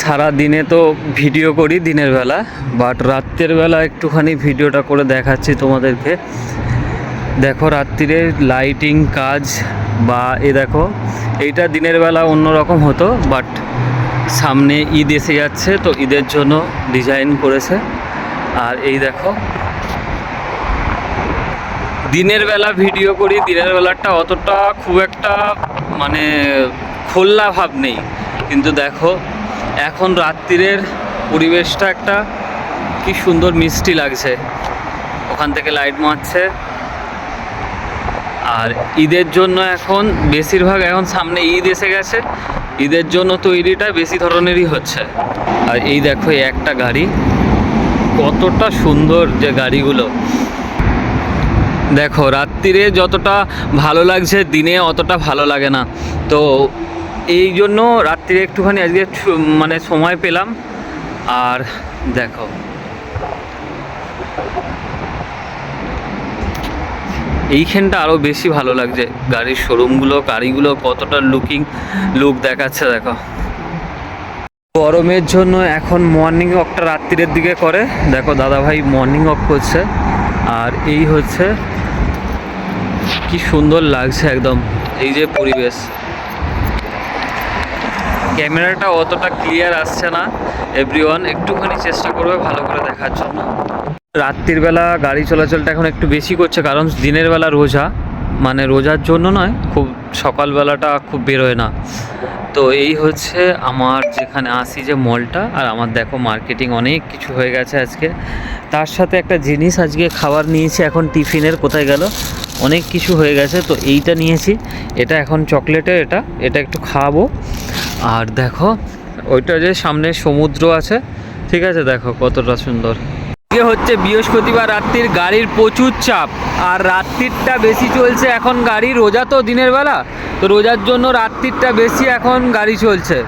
সারা দিনে তো ভিডিও করি দিনের বেলা, বাট রাত্রের বেলা একটুখানি ভিডিওটা করে দেখাচ্ছি তোমাদেরকে। দেখো রাত্রিরে লাইটিং কাজ বা দেখো এইটা দিনের বেলা অন্যরকম হতো, বাট সামনে ঈদ এসে যাচ্ছে তো ঈদের জন্য ডিজাইন করেছে। আর এই দেখো দিনের বেলা ভিডিও করি, দিনের বেলাটা অতটা খুব একটা মানে খোলা ভাব নেই, কিন্তু দেখো এখন রাত্রিরের পরিবেশটা একটা কি সুন্দর মিষ্টি লাগছে, ওখান থেকে লাইট মারছে। আর ঈদের জন্য এখন বেশিরভাগ এখন সামনে ঈদ এসে গেছে, ঈদের জন্য তৈরিটা বেশি ধরনেরই হচ্ছে। আর এই দেখো এই একটা গাড়ি কতটা সুন্দর, যে গাড়িগুলো দেখো রাত্রিরে যতটা ভালো লাগছে দিনে অতটা ভালো লাগে না। তো এই জন্য রাত্রিরে একটুখানি আজকে মানে সময় পেলাম। আর দেখো এইখানটা আরও বেশি ভালো লাগছে, গাড়ির শোরুমগুলো গাড়িগুলো কতটা লুক দেখাচ্ছে। দেখো গরমের জন্য এখন মর্নিং ওয়াকটা রাত্রিরের দিকে করে, দেখো দাদাভাই মর্নিং ওয়াক করছে। আর এই হচ্ছে কি সুন্দর লাগছে একদম এই যে পরিবেশ। ক্যামেরাটা অতটা ক্লিয়ার আসছে না, এভরিওয়ান একটুখানি চেষ্টা করবে ভালো করে দেখার জন্য। রাত্রির বেলা গাড়ি চলাচলটা এখন একটু বেশি করছে, কারণ দিনের বেলা রোজা, মানে রোজার জন্য নয়, খুব সকালবেলাটা খুব বেরোয় না। তো এই হচ্ছে আমার যেখানে আসি যে মলটা। আর আমার দেখো মার্কেটিং অনেক কিছু হয়ে গেছে আজকে, তার সাথে একটা জিনিস আজকে খাবার নিয়েছি এখন টিফিনের, কোথায় গেল অনেক কিছু হয়ে গেছে। তো এইটা নিয়েছি, এটা এখন চকলেটের, এটা একটু খাওয়াবো। আর দেখো ওইটা যে সামনে সমুদ্র আছে, ঠিক আছে, দেখো কতটা সুন্দর। আজকে হচ্ছে বৃহস্পতিবার, রাত্রির গাড়ির প্রচুর চাপ, আর রাত্রিরটা বেশি চলছে এখন গাড়ি। রোজা তো দিনের বেলা, তো রোজার জন্য রাত্রিরটা বেশি এখন গাড়ি চলছে।